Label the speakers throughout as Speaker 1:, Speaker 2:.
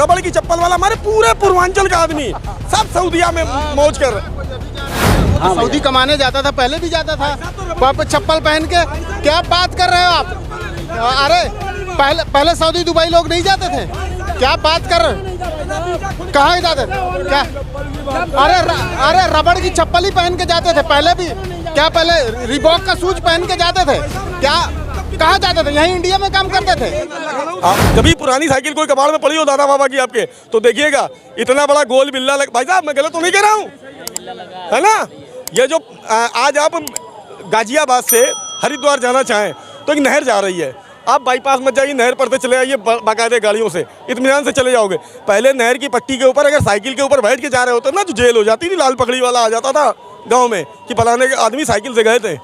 Speaker 1: रबड़ की चप्पल वाला, हमारे पूरे पूर्वांचल का आदमी सब सऊदीया में मौज कर रहे।
Speaker 2: हाँ, सऊदी कमाने जाता था, पहले भी जाता था, आप चप्पल पहन के। क्या बात कर रहे हो आप? अरे पहले सऊदी दुबई लोग नहीं जाते थे? क्या बात कर रहे हो? कहाँ जाते थे? क्या? अरे रबड़ की चप्पल ही पहन के जाते थे पहले भी। क्या पहले रिबॉक का शूज पहन के जाते थे? क्या कहाँ जाते थे? यहीं इंडिया में काम करते थे।
Speaker 1: कभी पुरानी साइकिल कोई कबाड़ में पड़ी हो दादा बाबा की आपके, तो देखिएगा इतना बड़ा गोल बिल्ला भाई साहब मैं गलत तो नहीं कह रहा हूँ, है ना? ये जो आज आप गाजियाबाद से हरिद्वार जाना चाहें तो एक नहर जा रही है, आप बाईपास मत जाइए, नहर पर चले आइए बाकायदे गाड़ियों से, इत्मीनान से चले जाओगे। पहले नहर की पट्टी के ऊपर अगर साइकिल के ऊपर बैठ के जा रहे होते ना तो जेल हो जाती थी, लाल पगड़ी वाला आ जाता था गांव में कि फलाने के आदमी साइकिल से गए थे।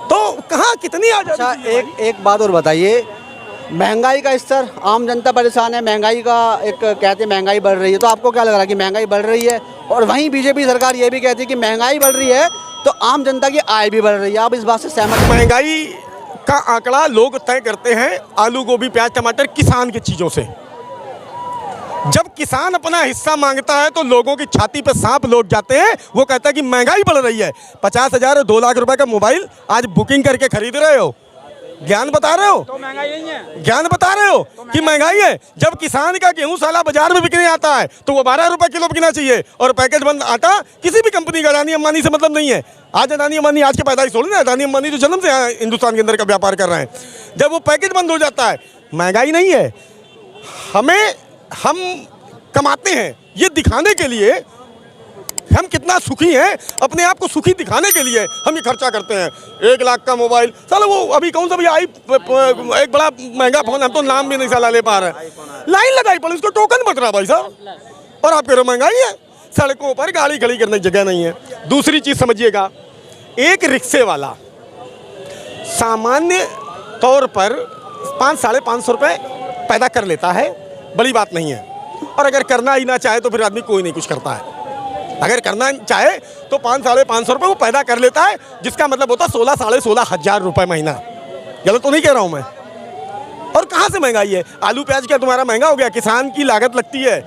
Speaker 1: तो कहाँ कितनी आ जाती।
Speaker 3: अच्छा एक बात और बताइए, महंगाई का स्तर, आम जनता परेशान है, महंगाई का एक कहते हैं महंगाई बढ़ रही है, तो आपको क्या लग रहा है कि महंगाई बढ़ रही है? और वहीं बीजेपी सरकार ये भी कहती है कि महंगाई बढ़ रही है तो आम जनता की आय भी बढ़ रही है, आप इस बात से सहमत हैं?
Speaker 1: महंगाई का आंकड़ा लोग तय करते हैं आलू गोभी प्याज टमाटर किसान की चीज़ों से। जब किसान अपना हिस्सा मांगता है तो लोगों की छाती पे सांप लौट जाते हैं। वो कहता है कि महंगाई बढ़ रही है, 50,000 और 2 लाख रुपए का मोबाइल आज बुकिंग करके खरीद रहे हो, ज्ञान बता रहे हो
Speaker 2: तो महंगाई नहीं है,
Speaker 1: ज्ञान बता रहे हो कि महंगाई है। जब किसान का गेहूं साला बाजार में बिकने आता है तो वो 12 रुपए किलो बिकना चाहिए, और पैकेज बंद आटा किसी भी कंपनी का अडानी अंबानी से मतलब नहीं है। आज अडानी अंबानी आज के पैदाइश थोड़ी ना, अडानी अंबानी तो जन्म से यहाँ हिंदुस्तान के अंदर का व्यापार कर रहे हैं। जब वो पैकेज बंद हो जाता है, महंगाई नहीं है, हम कमाते हैं ये दिखाने के लिए, हम कितना सुखी हैं अपने आप को सुखी दिखाने के लिए हम ये खर्चा करते हैं। 1 लाख का मोबाइल साला, वो अभी कौन सा भैया एक बड़ा महंगा फोन, हम तो नाम भी नहीं साला ले पा रहे, लाइन लगाई पड़ी, उसको टोकन बच रहा भाई साहब, और आप कह रहे महंगाई है। सड़कों पर गाड़ी खड़ी करने की जगह नहीं है। दूसरी चीज समझिएगा, एक रिक्शे वाला सामान्य तौर पर 500-550 रुपये पैदा कर लेता है, बड़ी बात नहीं है। और अगर करना ही ना चाहे तो फिर आदमी कोई नहीं कुछ करता है। अगर करना चाहे तो 500-550 रुपये वो पैदा कर लेता है, जिसका मतलब होता है 16-16.5 हज़ार रुपये महीना। गलत तो नहीं कह रहा हूँ मैं। और कहाँ से महंगाई है? आलू प्याज क्या तुम्हारा महंगा हो गया? किसान की लागत लगती है।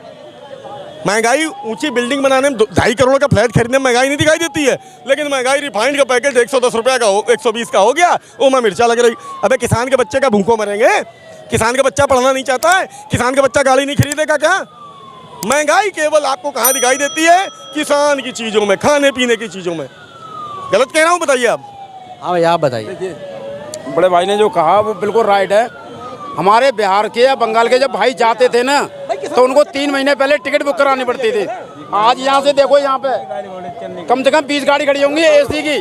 Speaker 1: महंगाई ऊंची बिल्डिंग बनाने में 2.5 करोड़ का फ्लैट खरीदने में महंगाई नहीं दिखाई देती है, लेकिन महंगाई रिफाइंड का पैकेट 110 रुपये का 120 का हो गया, वो में मिर्चा लग रही। अबे किसान के बच्चे का भूखों मरेंगे? किसान का बच्चा पढ़ना नहीं चाहता है? किसान का बच्चा गाड़ी नहीं खरीदेगा क्या? महंगाई केवल आपको कहाँ दिखाई देती है? किसान की चीज़ों में, खाने पीने की चीज़ों में। गलत कह रहा हूँ? बताइए आप।
Speaker 3: हाँ भैया आप बताइए।
Speaker 4: बड़े भाई ने जो कहा वो बिल्कुल राइट है। हमारे बिहार के या बंगाल के जब भाई जाते थे ना तो उनको 3 महीने पहले टिकट बुक करानी पड़ती थी। आज यहाँ से देखो, यहाँ पे कम से कम 20 गाड़ी खड़ी होंगी एसी की,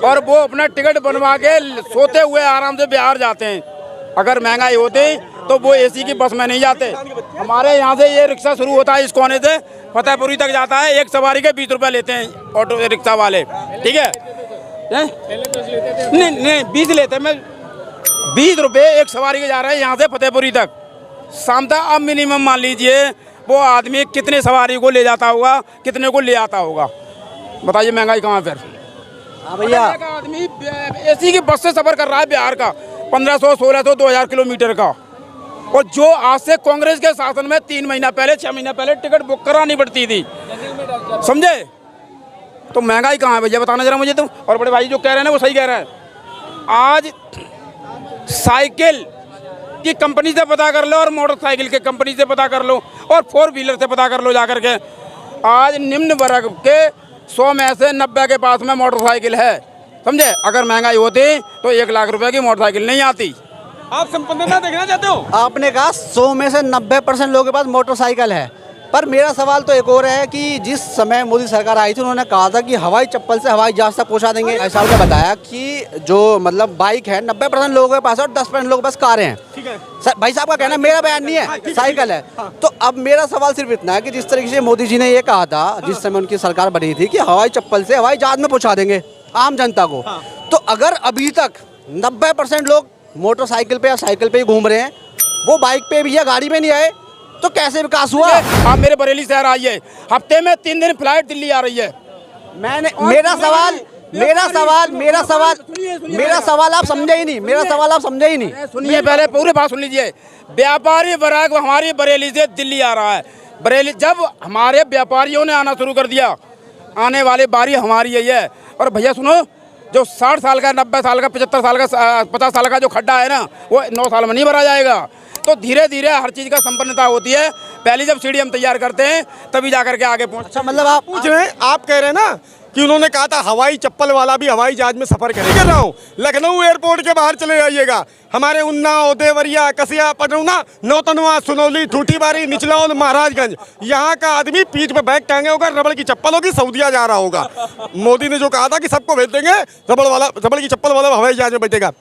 Speaker 4: और वो अपना टिकट बनवा के सोते हुए आराम से बिहार जाते हैं। अगर महंगाई होती तो वो एसी की बस में नहीं जाते। हमारे यहाँ से ये रिक्शा शुरू होता है इस कोने से फतेहपुरी तक जाता है, एक सवारी के 20 रुपये लेते हैं ऑटो रिक्शा वाले, ठीक है? नहीं 20 लेते हैं, मैं 20 रुपये एक सवारी के जा रहा है यहाँ से फतेहपुरी तक शाम तक। अब मिनिमम मान लीजिए वो आदमी कितने सवारी को ले जाता होगा, कितने को ले आता होगा, बताइए महंगाई कहाँ फिर?
Speaker 3: हाँ भैया,
Speaker 4: आदमी एसी की बस से सफर कर रहा है बिहार का 1500, 1600, 2000 किलोमीटर का, और जो आज से कांग्रेस के शासन में 3 महीना पहले 6 महीना पहले टिकट बुक करानी पड़ती थी, समझे? तो महंगाई कहाँ है भैया, बताना जरा मुझे तुम। और बड़े भाई जो कह रहे हैं ना वो सही कह रहे हैं। आज साइकिल की कंपनी से पता कर लो और मोटरसाइकिल के कंपनी से पता कर लो और 4 व्हीलर से पता कर लो जाकर के, आज निम्न वर्ग के 100 में से 90 के पास में मोटरसाइकिल है, समझे? अगर महंगाई होती तो 1 लाख रुपए की मोटरसाइकिल नहीं आती।
Speaker 1: आप संपन्नता देखना चाहते हो?
Speaker 3: आपने कहा 100 में से 90% लोगों के पास मोटरसाइकिल है, पर मेरा सवाल तो एक और है कि जिस समय मोदी सरकार आई थी उन्होंने कहा था कि हवाई चप्पल से हवाई जहाज तक पहुंचा देंगे। ऐसा उन्होंने बताया कि जो मतलब बाइक है 90% लोगों के पास और 10% लोगों के पास कारें हैं।
Speaker 1: ठीक है
Speaker 3: भाई साहब का कहना है, मेरा बयान नहीं है, साइकिल है। तो अब मेरा सवाल सिर्फ इतना है कि जिस तरीके से मोदी जी ने ये कहा था जिस समय उनकी सरकार बनी थी कि हवाई चप्पल से हवाई जहाज में पहुँचा देंगे आम जनता को, तो अगर अभी तक 90% लोग मोटरसाइकिल पे या साइकिल पे ही घूम रहे हैं, वो बाइक पे भी या गाड़ी में नहीं आए, तो कैसे विकास हुआ?
Speaker 4: आप मेरे बरेली शहर आइए, हफ्ते में 3 दिन फ्लाइट दिल्ली आ रही है।
Speaker 3: मेरा सवाल मेरा सवाल आप समझे ही नहीं, मेरा सवाल आप समझे ही नहीं।
Speaker 4: सुनिए, पहले पूरी बात सुन लीजिए। व्यापारी वर्ग हमारी बरेली से दिल्ली आ रहा है। बरेली जब हमारे व्यापारियों ने आना शुरू कर दिया, आने वाली बारी हमारी यही है। और भैया सुनो, जो 60 साल का, 90 साल का, 75 साल का, 50 साल का जो खड्डा है ना, वो 9 साल में नहीं भरा जाएगा। तो धीरे धीरे हर चीज़ का संपन्नता होती है। पहले जब सीढ़ी हम तैयार करते हैं तभी जाकर के आगे पहुँच।
Speaker 3: अच्छा, मतलब आप
Speaker 1: पूछ रहे हैं, आप कह रहे हैं ना कि उन्होंने कहा था हवाई चप्पल वाला भी हवाई जहाज में सफर करेगा। कर रहा हूँ, लखनऊ एयरपोर्ट के बाहर चले जाइएगा, हमारे उन्नाव, देवरिया, कसिया, पटौना, नौतनवा, सुनौली, ठूठीबारी, निचलौल, महाराजगंज, यहाँ का आदमी पीठ पे बैग टांगे होगा, रबड़ की चप्पल होगी, सऊदिया जा रहा होगा। मोदी ने जो कहा था कि सबको भेज देंगे, रबड़ की चप्पल वाला हवाई जहाज में बैठेगा।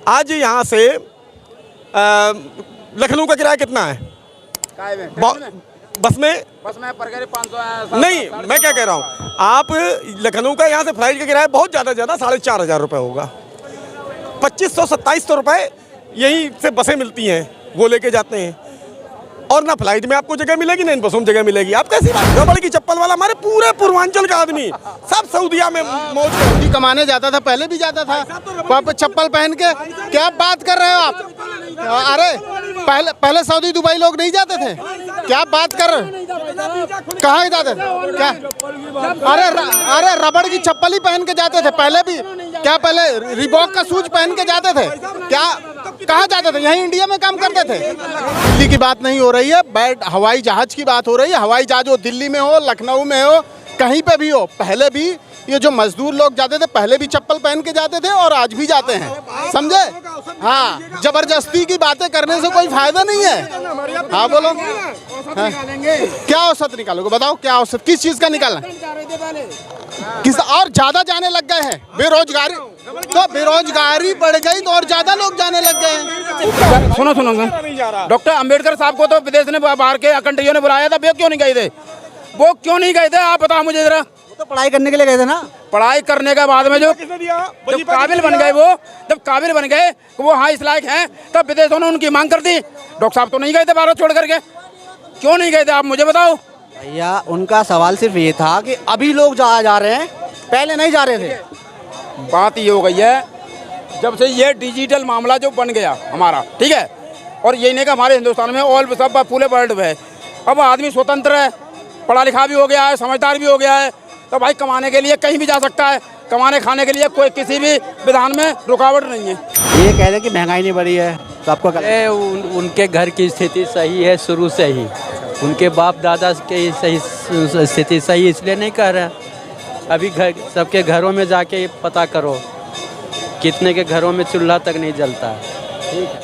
Speaker 1: आज यहाँ से लखनऊ का किराया कितना है? बस में पर 500 नहीं, मैं क्या कह रहा हूँ, आप लखनऊ का यहाँ से फ्लाइट का किराया बहुत ज़्यादा 4,500 रुपये होगा। 2500-2700 रुपये यहीं से बसें मिलती हैं, वो लेके जाते हैं। और ना फ्लाइट में आपको जगह मिलेगी, ना इन बसों में जगह मिलेगी। आप कैसी बात, रबड़ की चप्पल वाला हमारे पूरे पूर्वांचल का आदमी सब सऊदिया में मौज कर।
Speaker 2: सऊदी कमाने जाता था, पहले भी जाता था, वहाँ चप्पल पहन के। क्या बात कर रहे हो आप? अरे पहले सऊदी दुबई लोग नहीं जाते थे? क्या बात कर रहे हो? कहाँ जाते थे? क्या? अरे रबड़ की चप्पल ही पहन के जाते थे पहले भी। क्या पहले रिबॉक का शूज पहन के जाते थे? क्या कहाँ जाते थे? यहीं इंडिया में काम करते थे। दिल्ली की बात नहीं हो रही है, बैठ हवाई जहाज की बात हो रही है। हवाई जहाज हो दिल्ली में हो, लखनऊ में हो, कहीं पे भी हो, पहले भी ये जो मजदूर लोग जाते थे पहले भी चप्पल पहन के जाते थे और आज भी जाते हैं, समझे? हाँ, जबरदस्ती की बातें करने से कोई फायदा नहीं है। हाँ बोलो, क्या औसत निकालोगे? बताओ क्या औसत, किस चीज का निकालना? किस और ज्यादा जाने लग गए हैं, बेरोजगारी, तो बेरोजगारी बढ़ गई तो और ज्यादा लोग जाने लग गए हैं।
Speaker 4: सुनो डॉक्टर अंबेडकर साहब को तो विदेश ने, बाहर के कंट्रियों ने बुलाया था, वे क्यों नहीं गए थे? वो क्यों नहीं गए थे, आप बताओ मुझे जरा।
Speaker 3: तो पढ़ाई करने के लिए गए थे ना।
Speaker 4: पढ़ाई करने के बाद में जो काबिल बन गए, वो जब काबिल बन गए, वो हाँ इस लायक हैं, तब विदेशों ने उनकी मांग कर दी। डॉक्टर साहब तो नहीं गए थे भारत छोड़ करके, क्यों नहीं गए थे आप मुझे बताओ।
Speaker 3: भैया उनका सवाल सिर्फ ये था कि अभी लोग जा रहे हैं, पहले नहीं जा रहे थे।
Speaker 4: बात ये हो गई है, जब से ये डिजिटल मामला जो बन गया हमारा, ठीक है, और ये नहीं कि हमारे हिंदुस्तान में ऑल सब पूरे वर्ल्ड में अब आदमी स्वतंत्र है, पढ़ा लिखा भी हो गया है, समझदार भी हो गया है, तो भाई कमाने के लिए कहीं भी जा सकता है, कमाने खाने के लिए कोई किसी भी विधान में रुकावट नहीं है।
Speaker 3: ये कह रहे हैं कि महंगाई नहीं बढ़ी है, तो आपको
Speaker 5: उनके घर की स्थिति सही है शुरू से ही, उनके बाप दादा की सही स्थिति सही इसलिए नहीं कह रहे। अभी सबके घरों में जाके पता करो, कितने के घरों में चूल्हा तक नहीं जलता है। ठीक है।